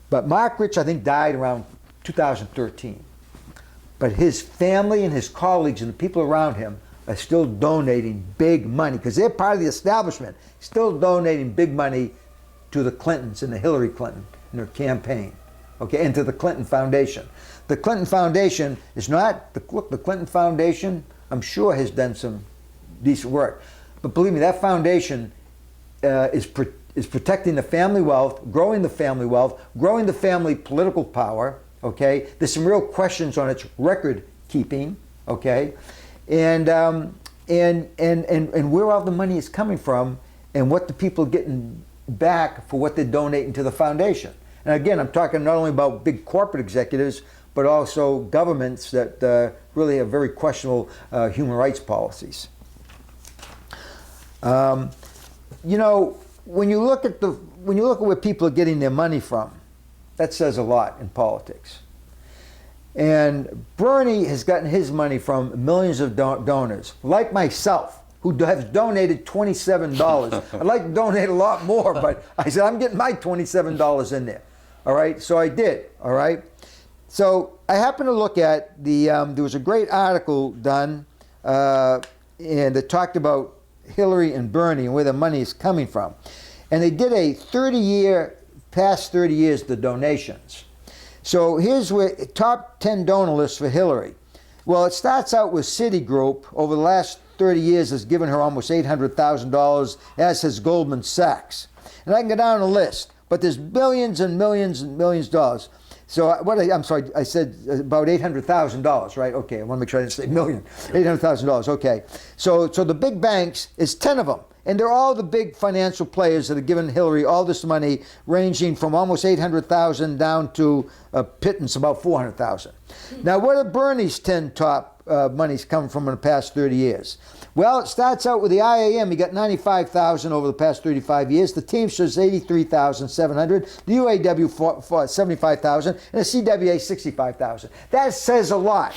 but Mark Rich, I think, died around 2013. But his family and his colleagues and the people around him are still donating big money, because they're part of the establishment, still donating big money to the Clintons and the Hillary Clinton in their campaign, okay, and to the Clinton Foundation. The Clinton Foundation is not, the Clinton Foundation, I'm sure, has done some decent work. But believe me, that foundation is protecting the family wealth, growing the family wealth, growing the family political power, okay? There's some real questions on its record keeping, okay? And where all the money is coming from and what the people are getting back for what they're donating to the foundation. And again, I'm talking not only about big corporate executives, but also governments that really have very questionable human rights policies. You know, when you look at where people are getting their money from, that says a lot in politics. And Bernie has gotten his money from millions of donors, like myself, who has donated $27. I'd like to donate a lot more, but I said, I'm getting my $27 in there. All right, so I did, all right? So I happened to look at there was a great article done, and it talked about Hillary and Bernie and where the money is coming from. And they did a past 30 years, the donations. So here's where top 10 donor lists for Hillary. Well, it starts out with Citigroup. Over the last 30 years has given her almost $800,000, as has Goldman Sachs. And I can go down the list, but there's billions and millions and millions of dollars. So I'm sorry, I said about $800,000, right? Okay, I want to make sure I didn't say million. $800,000, okay. So the big banks, is 10 of them. And they're all the big financial players that have given Hillary all this money, ranging from almost $800,000 down to a pittance about $400,000. Now, where do Bernie's 10 top monies come from in the past 30 years? Well, it starts out with the IAM. He got $95,000 over the past 35 years. The Teamsters, $83,700. The UAW, $75,000. And the CWA, $65,000. That says a lot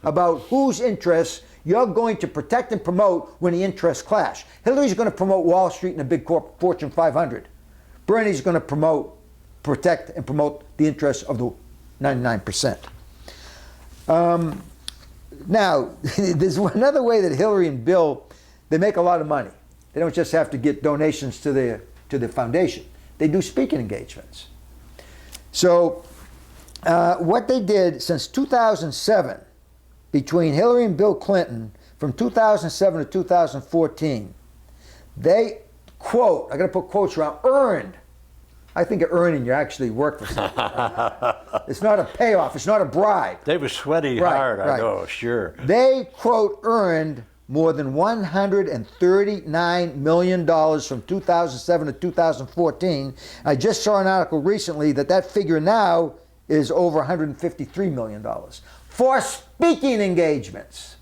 about whose interests you're going to protect and promote when the interests clash. Hillary's going to promote Wall Street and the big Fortune 500. Bernie's going to protect and promote the interests of the 99%. Now, there's another way that Hillary and Bill, they make a lot of money. They don't just have to get donations to the foundation. They do speaking engagements. So what they did since 2007, between Hillary and Bill Clinton, from 2007 to 2014, they, quote, I got to put quotes around, earned. I think of earning, you actually work for something. It's not a payoff, it's not a bribe. They were sweaty hard, I know, sure. They, quote, earned more than $139 million from 2007 to 2014. I just saw an article recently that figure now is over $153 million. For speaking engagements.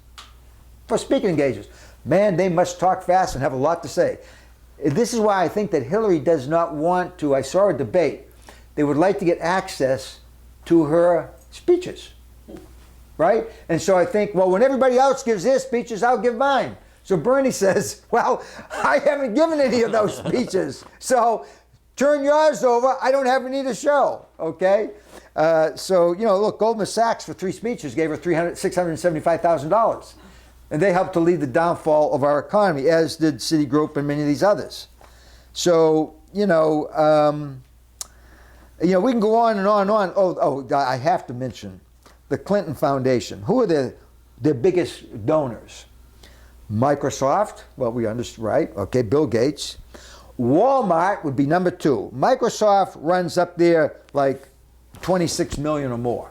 For speaking engagements. Man, they must talk fast and have a lot to say. This is why I think that Hillary does not want to. I saw a debate. They would like to get access to her speeches. Right? And so I think, well, when everybody else gives their speeches, I'll give mine. So Bernie says, well, I haven't given any of those speeches. So turn yours over. I don't have any to show. Okay? So, you know, look, Goldman Sachs for 3 speeches gave her $675,000. And they helped to lead the downfall of our economy, as did Citigroup and many of these others. So, we can go on and on and on. Oh, I have to mention the Clinton Foundation. Who are their biggest donors? Microsoft, well, we understand, right? Okay, Bill Gates. Walmart would be number 2. Microsoft runs up there like 26 million or more.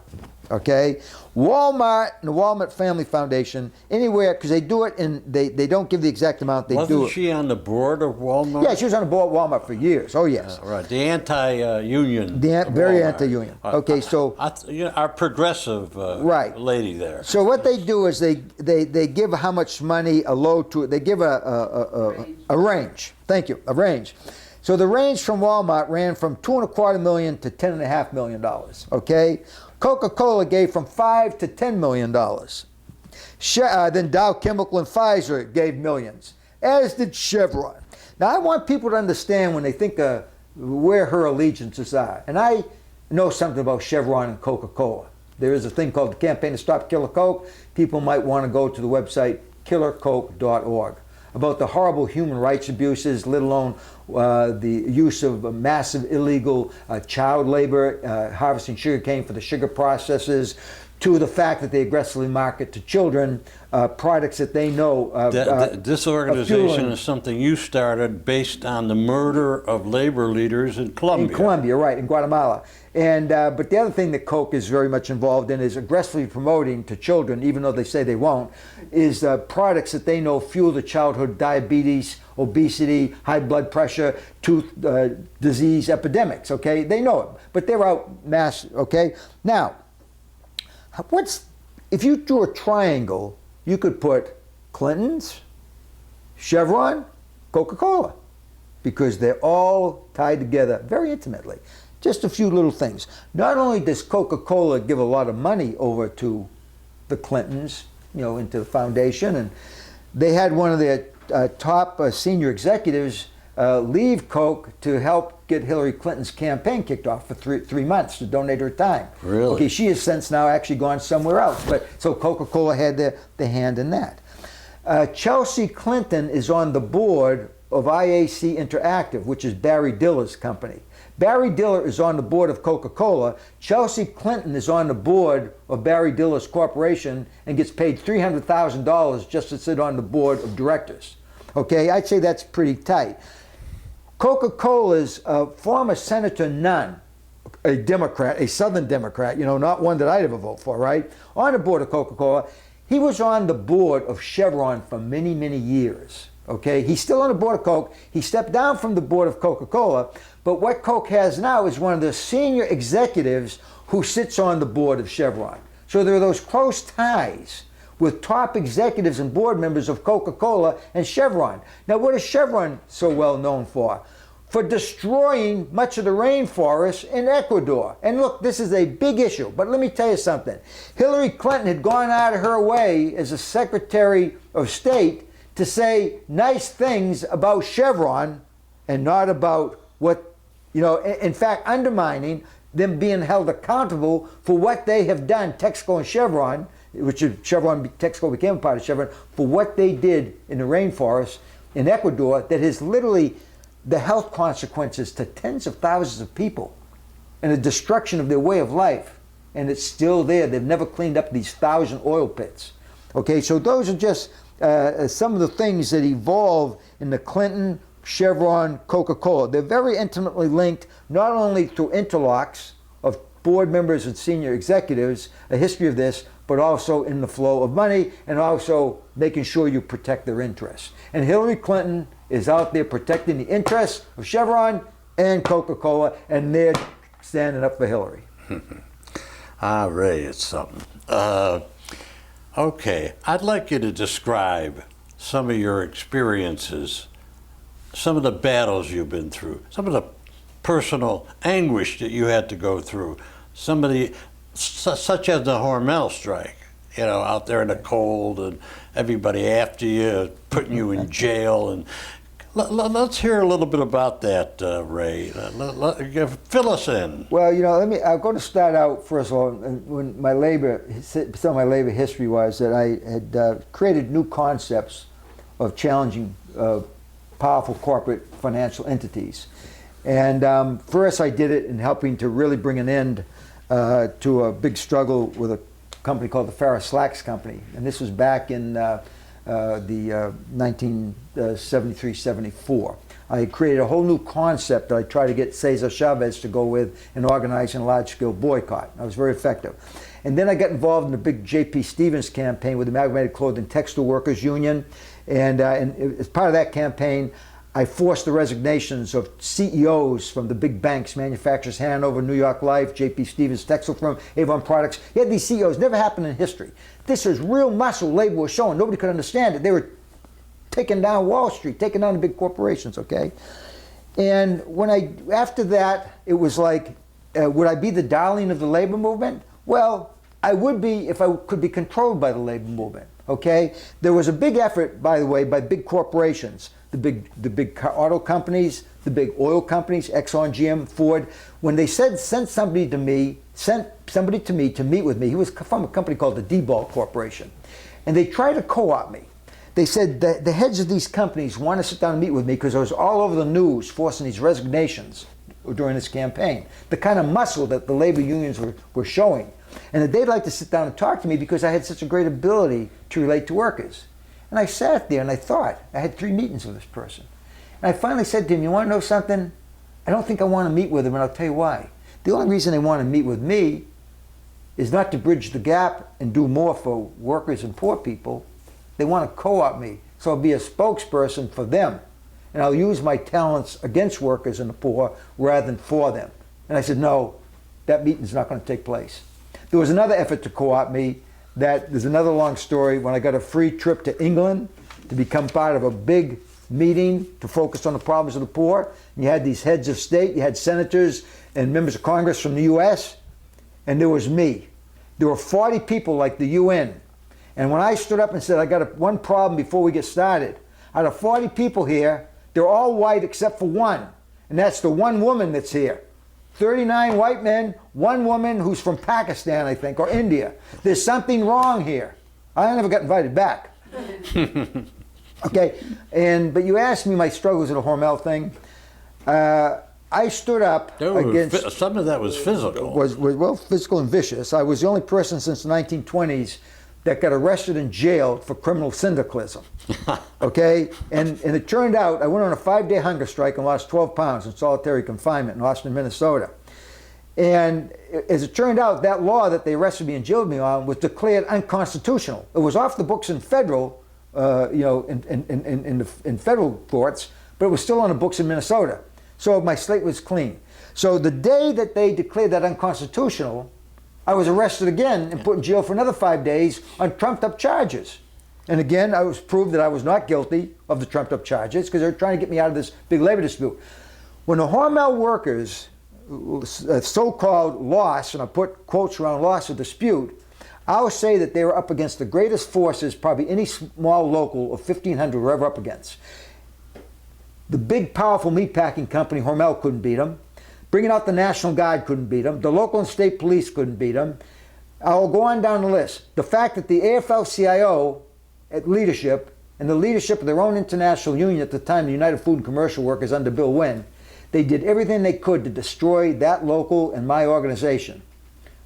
Okay, Walmart and the Walmart Family Foundation, anywhere, because they do it, and they don't give the exact amount. Wasn't she on the board of Walmart? Yeah, she was on the board of Walmart for years. Oh yes, right. The anti-union. Very anti-union. Okay, so our progressive right lady there. So what they do is they give how much money a load to it. They give a range. Thank you, a range. So the range from Walmart ran from $2.25 million to $10.5 million. Okay. Coca-Cola gave from $5 to $10 million. Then Dow Chemical and Pfizer gave millions, as did Chevron. Now, I want people to understand when they think where her allegiances are. And I know something about Chevron and Coca-Cola. There is a thing called the Campaign to Stop Killer Coke. People might want to go to the website killercoke.org about the horrible human rights abuses, let alone the use of massive illegal child labor, harvesting sugarcane for the sugar processes, to the fact that they aggressively market to children products that they know. This organization is something you started based on the murder of labor leaders in Colombia. In Colombia, right, in Guatemala. And but the other thing that Coke is very much involved in is aggressively promoting to children, even though they say they won't, is products that they know fuel the childhood diabetes, obesity, high blood pressure, tooth disease epidemics. Okay, they know it, but they're out mass. Okay, now. if you drew a triangle, you could put Clinton's, Chevron, Coca-Cola, because they're all tied together very intimately. Just a few little things. Not only does Coca-Cola give a lot of money over to the Clintons, into the foundation, and they had one of their top senior executives leave Coke to help get Hillary Clinton's campaign kicked off for three months to donate her time. Really? Okay, she has since now actually gone somewhere else, but so Coca-Cola had the hand in that. Chelsea Clinton is on the board of IAC Interactive, which is Barry Diller's company. Barry Diller is on the board of Coca-Cola. Chelsea Clinton is on the board of Barry Diller's corporation and gets paid $300,000 just to sit on the board of directors. Okay, I'd say that's pretty tight. Coca-Cola's former Senator Nunn, a Democrat, a Southern Democrat, not one that I'd ever vote for, right? On the board of Coca-Cola. He was on the board of Chevron for many, many years. Okay, he's still on the board of Coke. He stepped down from the board of Coca-Cola, but what Coke has now is one of the senior executives who sits on the board of Chevron. So there are those close ties with top executives and board members of Coca-Cola and Chevron. Now, what is Chevron so well known for? For destroying much of the rainforest in Ecuador. And look, this is a big issue, but let me tell you something. Hillary Clinton had gone out of her way as a Secretary of State to say nice things about Chevron and not about what, in fact, undermining them being held accountable for what they have done, Texaco and Chevron, which Texaco became a part of Chevron, for what they did in the rainforest in Ecuador that has literally the health consequences to tens of thousands of people and the destruction of their way of life. And it's still there. They've never cleaned up these 1,000 oil pits. Okay, so those are just some of the things that evolve in the Clinton, Chevron, Coca-Cola. They're very intimately linked, not only through interlocks of board members and senior executives, a history of this, but also in the flow of money and also making sure you protect their interests. And Hillary Clinton is out there protecting the interests of Chevron and Coca-Cola, and they're standing up for Hillary. Ray, it's something. Okay, I'd like you to describe some of your experiences, some of the battles you've been through, some of the personal anguish that you had to go through, such as the Hormel Strike, out there in the cold and everybody after you, putting you in jail. And let's hear a little bit about that, Ray. Fill us in. Well, I'm going to start out, first of all, when some of my labor history was that I had created new concepts of challenging powerful corporate financial entities. And first I did it in helping to really bring an end to a big struggle with a company called the Ferris Slacks Company. And this was back in the 1973-74. I created a whole new concept that I tried to get Cesar Chavez to go with in organizing a large-scale boycott. I was very effective. And then I got involved in the big J.P. Stevens campaign with the Amalgamated Clothing Textile Workers Union. And as part of that campaign, I forced the resignations of CEOs from the big banks, manufacturers, Hanover, New York Life, J.P. Stevens Textile Firm, Avon Products. You had these CEOs, never happened in history. This was real muscle labor was showing. Nobody could understand it. They were taking down Wall Street, taking down the big corporations, okay? And after that, it was like, would I be the darling of the labor movement? Well, I would be if I could be controlled by the labor movement, okay? There was a big effort, by the way, by big corporations, the big auto companies, the big oil companies, Exxon, GM, Ford. When they sent somebody to me to meet with me, he was from a company called the Diebold Corporation, and they tried to co-opt me. They said the heads of these companies want to sit down and meet with me because I was all over the news forcing these resignations during this campaign, the kind of muscle that the labor unions were showing, and that they'd like to sit down and talk to me because I had such a great ability to relate to workers. And I sat there and I thought, I had 3 meetings with this person. And I finally said to him, you want to know something? I don't think I want to meet with him, and I'll tell you why. The only reason they want to meet with me is not to bridge the gap and do more for workers and poor people. They want to co-opt me, so I'll be a spokesperson for them. And I'll use my talents against workers and the poor rather than for them. And I said, no, that meeting's not going to take place. There was another effort to co-opt me. There's another long story when I got a free trip to England to become part of a big meeting to focus on the problems of the poor. And you had these heads of state, you had senators and members of Congress from the US, and there was me. There were 40 people like the UN. And when I stood up and said, I got one problem before we get started, out of 40 people here, they're all white except for one, and that's the one woman that's here. 39 white men, one woman who's from Pakistan, I think, or India. There's something wrong here. I never got invited back. Okay, but you asked me my struggles at the Hormel thing. I stood up against... Some of that was physical. Well, physical and vicious. I was the only person since the 1920s that got arrested and jailed for criminal syndicalism. Okay? And it turned out I went on a 5-day hunger strike and lost 12 pounds in solitary confinement in Austin, Minnesota. And as it turned out, that law that they arrested me and jailed me on was declared unconstitutional. It was off the books in federal, in federal courts, but it was still on the books in Minnesota. So my slate was clean. So the day that they declared that unconstitutional, I was arrested again and put in jail for another 5 days on trumped-up charges. And again, I was proved that I was not guilty of the trumped-up charges because they were trying to get me out of this big labor dispute. When the Hormel workers so-called loss, and I put quotes around loss or dispute, I would say that they were up against the greatest forces probably any small local of 1,500 were ever up against. The big, powerful meatpacking company, Hormel, couldn't beat them. Bringing out the National Guard couldn't beat them. The local and state police couldn't beat them. I'll go on down the list. The fact that the AFLCIO at leadership and the leadership of their own international union at the time, the United Food and Commercial Workers under Bill Wynn, they did everything they could to destroy that local and my organization.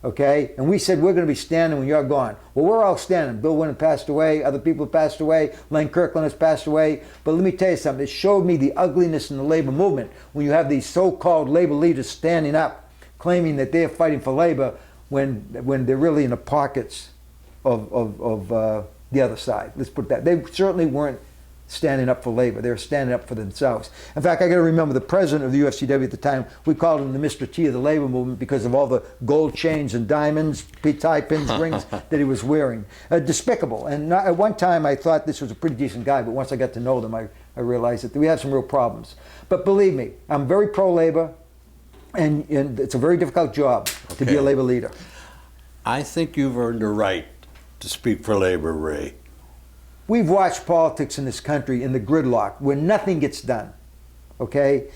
Okay? And we said, we're going to be standing when you're gone. Well, we're all standing. Bill Wynn passed away. Other people have passed away. Len Kirkland has passed away. But let me tell you something. It showed me the ugliness in the labor movement when you have these so-called labor leaders standing up, claiming that they're fighting for labor when they're really in the pockets of the other side. Let's put that. They certainly weren't standing up for labor. They were standing up for themselves. In fact, I got to remember the president of the UFCW at the time, we called him the Mr. T of the labor movement because of all the gold chains and diamonds, tie pins, rings that he was wearing. Despicable. And at one time I thought this was a pretty decent guy, but once I got to know them, I realized that we have some real problems. But believe me, I'm very pro-labor, and it's a very difficult job to be a labor leader. I think you've earned a right to speak for labor, Ray. We've watched politics in this country in the gridlock where nothing gets done, okay?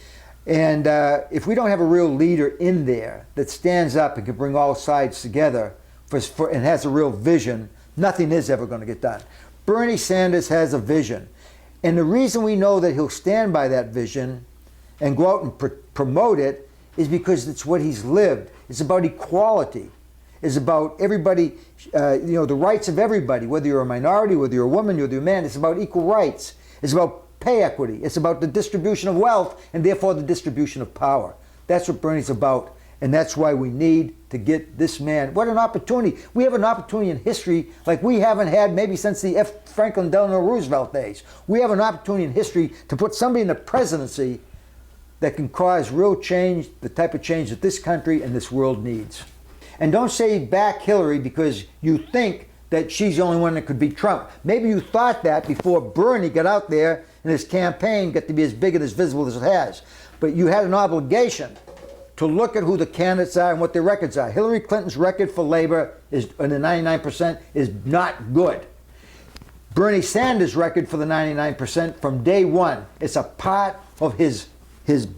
And if we don't have a real leader in there that stands up and can bring all sides together and has a real vision, nothing is ever going to get done. Bernie Sanders has a vision. And the reason we know that he'll stand by that vision and go out and promote it is because it's what he's lived. It's about equality. Is about everybody, the rights of everybody, whether you're a minority, whether you're a woman, whether you're a man. It's about equal rights. It's about pay equity. It's about the distribution of wealth and therefore the distribution of power. That's what Bernie's about, and that's why we need to get this man. What an opportunity. We have an opportunity in history like we haven't had maybe since the Franklin Delano Roosevelt days. We have an opportunity in history to put somebody in the presidency that can cause real change, the type of change that this country and this world needs. And don't say back Hillary because you think that she's the only one that could beat Trump. Maybe you thought that before Bernie got out there and his campaign got to be as big and as visible as it has. But you had an obligation to look at who the candidates are and what their records are. Hillary Clinton's record for labor is, in the 99%, is not good. Bernie Sanders' record for the 99% from day one, it's a part of his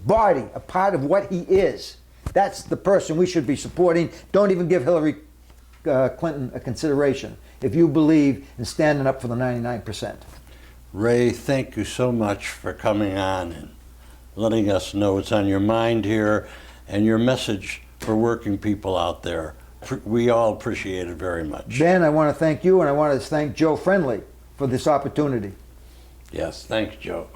body, a part of what he is. That's the person we should be supporting. Don't even give Hillary Clinton a consideration if you believe in standing up for the 99%. Ray, thank you so much for coming on and letting us know what's on your mind here and your message for working people out there. We all appreciate it very much. Ben, I want to thank you, and I want to thank Joe Friendly for this opportunity. Yes, thanks, Joe.